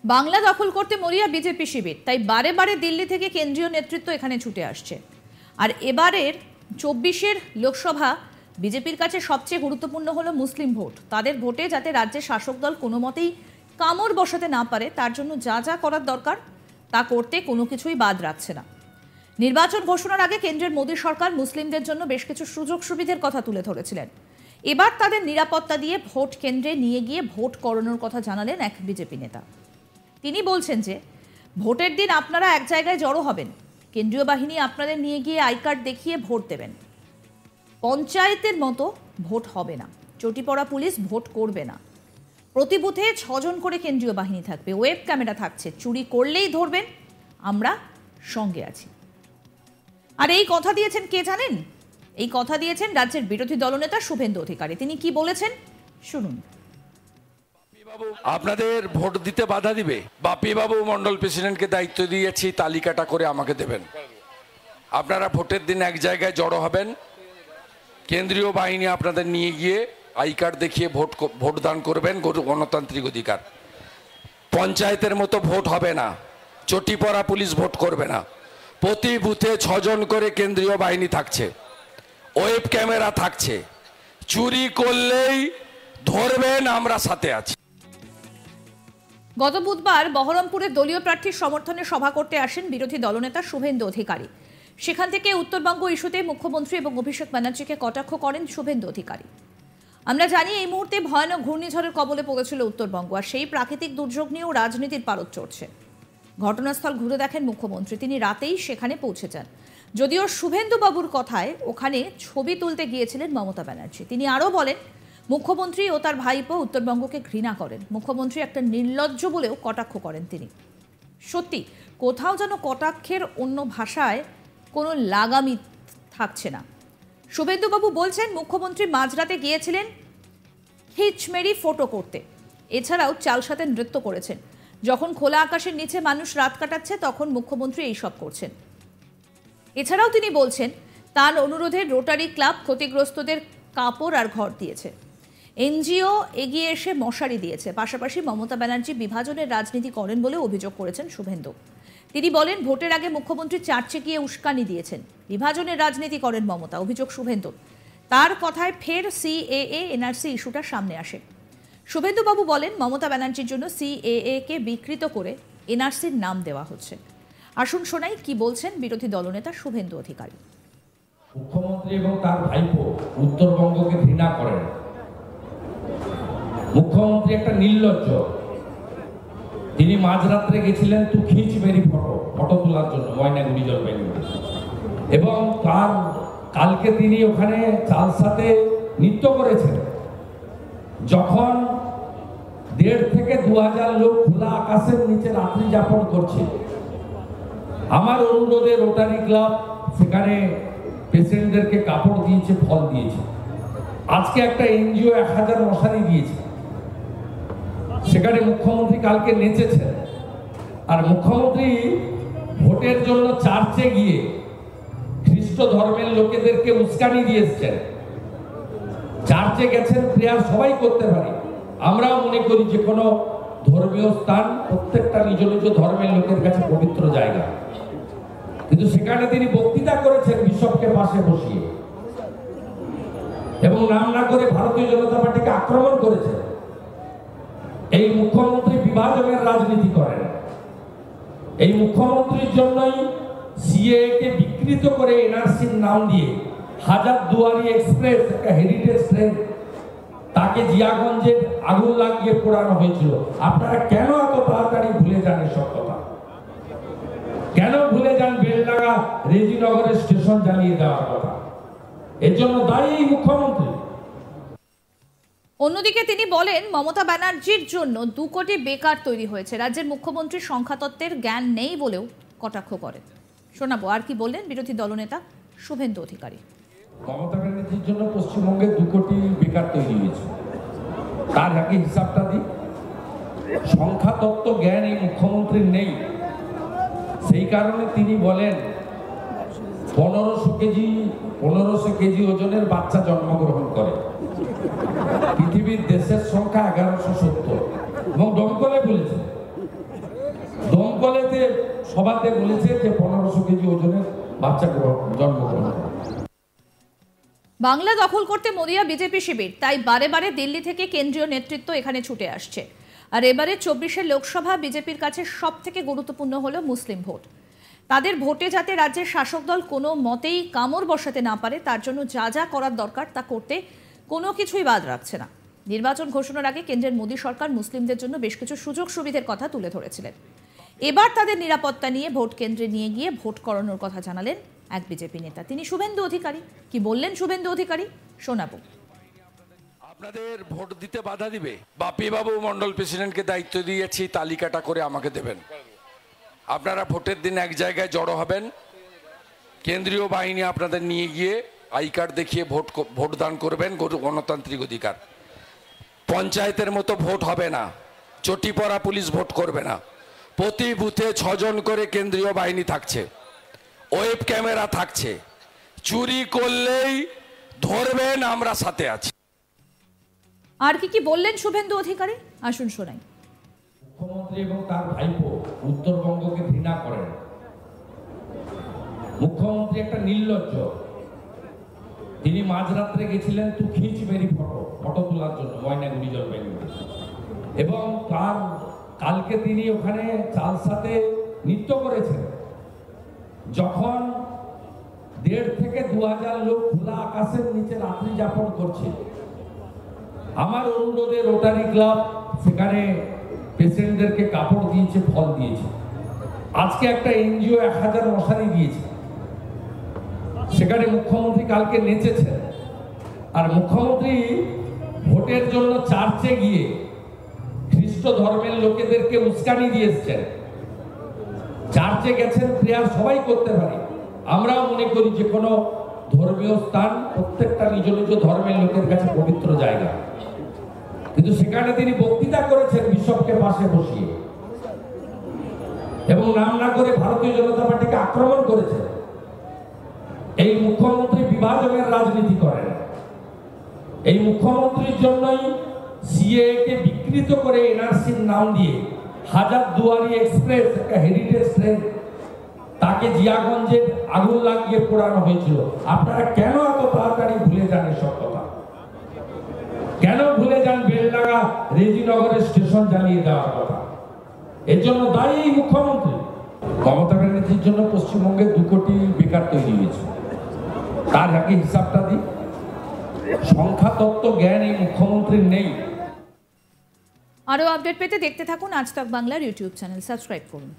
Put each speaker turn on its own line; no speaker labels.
বাংলা দখল করতে মরিয়া বিজেপি শিবির, তাই বারে বারে দিল্লি থেকে কেন্দ্রীয় নেতৃত্ব এখানে ছুটে আসছে। আর এবারের ২৪-এর লোকসভা বিজেপির কাছে সবচেয়ে গুরুত্বপূর্ণ হলো মুসলিম ভোট। তাদের ভোটে যাতে রাজ্যের শাসক দল কোনো মতেই কামড় বসাতে না পারে, তার জন্য যা যা করার দরকার তা করতে কোনো কিছুই বাদ রাখছে না। নির্বাচন ঘোষণার আগে কেন্দ্রের মোদী সরকার মুসলিমদের জন্য বেশ কিছু সুযোগ সুবিধার কথা তুলে ধরেছিলেন। এবার তাদের নিরাপত্তা দিয়ে ভোট কেন্দ্রে নিয়ে গিয়ে ভোট করানোর কথা জানালেন এক বিজেপি নেতা। তিনি বলছেন যে ভোটের দিন আপনারা এক জায়গায় জড়ো হবেন, কেন্দ্রীয় বাহিনী আপনাদের নিয়ে গিয়ে আই কার্ড দেখিয়ে ভোট দেবেন। পঞ্চায়েতের মতো ভোট হবে না, চটি পড়া পুলিশ ভোট করবে না। প্রতি বুথে ৬ জন করে কেন্দ্রীয় বাহিনী থাকবে, ওয়েব ক্যামেরা থাকছে, চুরি করলেই ধরবেন, আমরা সঙ্গে আছি। আর এই কথা দিয়েছেন কে জানেন? এই কথা দিয়েছেন রাজ্যের বিরোধী দলনেতা শুভেন্দু অধিকারী। তিনি কি বলেছেন শুনুন।
আপনাদের ভোট দিতে বাধা দিবে? বাপি বাবু মন্ডল প্রেসিডেন্টকে দায়িত্ব দিয়েছি, তালিকাটা করে আমাকে দেবেন। আপনারা ভোটের দিন এক জায়গায় জড়ো হবেন, কেন্দ্রীয় বাহিনী আপনাদের নিয়ে গিয়ে আই কার্ড দেখিয়ে ভোটদান করবেন, গণতান্ত্রিক অধিকার। পঞ্চায়েতের মতো ভোট হবে না, চটি পড়া পুলিশ ভোট করবে না। প্রতি বুথে ৬ জন করে কেন্দ্রীয় বাহিনী থাকছে, ওয়েব ক্যামেরা থাকছে, চুরি করলেই ধরবেন, আমরা সাথে আছি।
গত বুধবার বহরমপুরে দলীয় প্রার্থীর সমর্থনে সভা করতে আসেন বিরোধী দলনেতা শুভেন্দু অধিকারী। সেখান থেকে উত্তরবঙ্গ ইস্যুতে মুখ্যমন্ত্রী এবং অভিষেক ব্যানার্জিকে কটাক্ষ করেন শুভেন্দু অধিকারী। আমরা জানি এই মুহূর্তে ভয়ানক ঘূর্ণিঝড়ের কবলে পড়েছিল উত্তরবঙ্গ, আর সেই প্রাকৃতিক দুর্যোগ নিয়েও রাজনীতির পারদ চড়ছে। ঘটনাস্থল ঘুরে দেখেন মুখ্যমন্ত্রী, তিনি রাতেই সেখানে পৌঁছে যান। যদিও শুভেন্দু বাবুর কথায় ওখানে ছবি তুলতে গিয়েছিলেন মমতা ব্যানার্জি। তিনি আরও বলেন, মুখ্যমন্ত্রী ও তার ভাইপো উত্তরবঙ্গকে ঘৃণা করেন, মুখ্যমন্ত্রী একটা নির্লজ্জ বলেও কটাক্ষ করেন তিনি। সত্যি কোথাও যেন কটাক্ষের অন্য ভাষায় কোনো লাগামই থাকছে না। শুভেন্দুবাবু বলছেন, মুখ্যমন্ত্রী মাঝরাতে গিয়েছিলেন হিচমেরি ফটো করতে, এছাড়াও চাল সাথে নৃত্য করেছেন। যখন খোলা আকাশের নিচে মানুষ রাত কাটাচ্ছে তখন মুখ্যমন্ত্রী এইসব করছেন। এছাড়াও তিনি বলছেন, তার অনুরোধে রোটারি ক্লাব ক্ষতিগ্রস্তদের কাপড় আর ঘর দিয়েছে, এনজিও এগিয়ে এসে মশারি দিয়েছে। পাশাপাশি মমতা ব্যানার্জি বিভাজনের রাজনীতি করেন বলে অভিযোগ করেছেন শুভেন্দু। তিনি বলেন, ভোটের আগে মুখ্যমন্ত্রী চার্চে গিয়ে উস্কানি দিয়েছেন, বিভাজনের রাজনীতি করেন মমতা, অভিযোগ শুভেন্দু। তার কথায় ফের সিএএ এনআরসি ইস্যুটা সামনে আসে। শুভেন্দুবাবু বলেন, মমতা ব্যানার্জির জন্য সিএএ কে বিকৃত করে এনআরসির নাম দেওয়া হচ্ছে। আসুন শোনাই কি বলছেন বিরোধী দলনেতা শুভেন্দু অধিকারী।
মুখ্যমন্ত্রী এবং তার ভাইপো উত্তরবঙ্গকে ঘৃণা করেন। মুখ্যমন্ত্রী একটা নির্লজ্জ। তিনি মাঝরাত্রে গেছিলেন তো খিচমেরি ফটো তোলার জন্য ময়নাগুড়ি জলপাইগুড়ি, এবং তার কালকে তিনি ওখানে চাল সাথে নৃত্য করেছেন। যখন ১,৫০০ থেকে ২,০০০ লোক খোলা আকাশের নিচে রাত্রি যাপন করছে, আমার অনুরোধে রোটারি ক্লাব সেখানে পেশেন্টদেরকে কাপড় দিয়েছে, ফল দিয়েছে। আজকে একটা এনজিও ১,০০০ মশারি দিয়েছে। সেখানে মুখ্যমন্ত্রী কালকে নেচেছেন। আর মুখ্যমন্ত্রী ভোটের জন্য চার্চে গিয়ে খ্রিস্ট ধর্মের লোকেদেরকে উস্কানি দিয়েছেন। চার্চে গেছেন, প্রেয়ার সবাই করতে পারে। আমরাও মনে করি যে কোনো ধর্মীয় স্থান প্রত্যেকটা নিজ নিজ ধর্মের লোকের কাছে পবিত্র জায়গা, কিন্তু সেখানে তিনি বক্তৃতা করেছেন বিশপকে পাশে বসিয়ে, এবং নাম না করে ভারতীয় জনতা পার্টিকে আক্রমণ করেছেন। এই মুখ্যমন্ত্রী বিভাজনের রাজনীতি করেন। এই মুখ্যমন্ত্রীর জন্যই সিএএ কে বিকৃত করে এনআরসির নাম দিয়ে হাজারদুয়ারি এক্সপ্রেস, একটা হেরিটেজ ট্রেন, তাকে জিয়াগঞ্জে আগুন লাগিয়ে পোড়ানো হয়েছিল। আপনারা কেন এত তাড়াতাড়ি ভুলে যান এসব কথা? কেন ভুলে যান বেলডাঙ্গা রেজিনগরের স্টেশন জ্বালিয়ে দেওয়ার কথা? এর জন্য দায়ী এই মুখ্যমন্ত্রী।
অন্যদিকে তিনি বলেন, মমতা ব্যানার্জির জন্য ২ কোটি বেকার তৈরি হয়েছে। রাজ্যের মুখ্যমন্ত্রীর সংখ্যাতত্ত্বের জ্ঞান নেই বলেও কটাক্ষ করেন। শোনাবো আর কি বললেন বিরোধী দলনেতা শুভেন্দু অধিকারী।
মমতা ব্যানার্জির জন্য পশ্চিমবঙ্গে ২ কোটি বেকার তৈরি হয়েছে, তার আগে হিসাবটা দিই। সংখ্যাতত্ত্ব জ্ঞান এই মুখ্যমন্ত্রীর নেই। সেই কারণে তিনি বলেন ১৫০০ কেজি ওজনের বাচ্চা জন্মগ্রহণ করে। পৃথিবীর দেশের সংখ্যা ১১৭০, এবং দমকলে বলেছে দমকলেতে সভাতে বলেছে যে 1500 কেজি ওজনের বাচ্চা জন্মগ্রহণ করে।
বাংলা দখল করতে মরিয়া বিজেপি শিবির, তাই বারে বারে দিল্লি থেকে কেন্দ্রীয় নেতৃত্ব এখানে ছুটে আসছে। আর এবারে 24 লোকসভা বিজেপির কাছে সব থেকে গুরুত্বপূর্ণ হলো মুসলিম ভোট। তাদের ভোটে যাতে রাজ্যের শাসক দল কোনো মতেই কামড় বসাতে না পারে, তার জন্য যা যা করার দরকার তা করতে কোনো কিছুই বাদ রাখছে না। নির্বাচন ঘোষণার আগে কেন্দ্রের মোদী সরকার মুসলিমদের জন্য বেশ কিছু সুযোগ সুবিধার কথা তুলে ধরেছিলেন। এবার তাদের নিরাপত্তা নিয়ে ভোট কেন্দ্রে নিয়ে গিয়ে ভোট করানোর কথা জানালেন এক বিজেপি নেতা, তিনি শুভেন্দু অধিকারী। কি বললেন শুভেন্দু অধিকারী, শোনাবো।
আপনাদের ভোট দিতে বাধা দিবে? বাপি বাবু মন্ডল প্রেসিডেন্টকে দায়িত্ব দিয়েছি, তালিকাটা করে আমাকে দেবেন। আপনারা ভোটের দিন এক জায়গায় জড়ো হবেন, কেন্দ্রীয় বাহিনী আপনাদের নিয়ে গিয়ে আই কার্ড দেখিয়ে ভোটদান করবেন, গণতান্ত্রিক অধিকার। পঞ্চায়েতের মতো ভোট হবে না, চটি পরা পুলিশ ভোট করবে না। প্রতি বুথে 6 জন করে কেন্দ্রীয় বাহিনী থাকছে, ওয়েব ক্যামেরা থাকছে। চুরি করলেই ধরবেন, আমরা সাথে আছি।
আর কি বললেন শুভেন্দু অধিকারী, আসুন শোনাই।
মুখ্যমন্ত্রী এবং তার ভাইপো উত্তরবঙ্গকে ঘৃণা করেন। মুখ্যমন্ত্রী একটা নির্লজ্জ। তিনি মাঝরাত্রে গেছিলেন তু খিঁচ মেরি ফটো তোলার জন্য ময়নাগুড়ি জলপাইগুড়ি, এবং তার কালকে তিনি ওখানে চালসাতে নৃত্য করেছেন। যখন 1,500 থেকে 2,000 লোক খোলা আকাশের নিচে রাত্রি যাপন করছে, আমার অনুরোধে রোটারি ক্লাব সেখানে পেশেন্টদেরকে কাপড় দিয়েছে, ফল দিয়েছে। আজকে একটা এনজিও 1000 মশারি দিয়েছে। সেখানে মুখ্যমন্ত্রী কালকে নেচেছেন। আর মুখ্যমন্ত্রী ভোটের জন্য চার্চে গিয়ে খ্রিস্ট ধর্মের লোকেদেরকে উস্কানি দিয়ে এসছেন। চার্চে গেছেন, প্রেয়ার সবাই করতে পারে। আমরাও মনে করি যে কোনো ধর্মীয় স্থান প্রত্যেকটা নিজ নিজ ধর্মের লোকের কাছে পবিত্র জায়গা, কিন্তু সেখানে তিনি বক্তৃতা করেছেন বিশপকে পাশে বসিয়ে, এবং নাম না করে ভারতীয় জনতা পার্টিকে আক্রমণ করেছেন। এই মুখ্যমন্ত্রী বিভাজনের রাজনীতি করেন। এই মুখ্যমন্ত্রীর জন্যই সিএএ কে বিকৃত করে এনআরসির নাম দিয়ে হাজারদুয়ারি এক্সপ্রেস, একটা হেরিটেজ ট্রেন, তাকে জিয়াগঞ্জে আগুন লাগিয়ে পোড়ানো হয়েছিল। আপনারা কেন এত তাড়াতাড়ি ভুলে যান এসব কথা? কেন ভুলে যান বেলডাঙ্গা রেজিনগরের স্টেশন জ্বালিয়ে দেওয়ার কথা? এর জন্য দায়ী এই মুখ্যমন্ত্রী। মমতা ব্যানার্জির জন্য পশ্চিমবঙ্গে 2 কোটি বেকার তৈরি হয়েছে। তার আগে হিসাবটা দিই। সংখ্যা তত্ত্ব জ্ঞান এই মুখ্যমন্ত্রীর নেই।
আরো আপডেট পেতে দেখতে থাকুন আজ তাক বাংলার ইউটিউব চ্যানেল, সাবস্ক্রাইব করুন।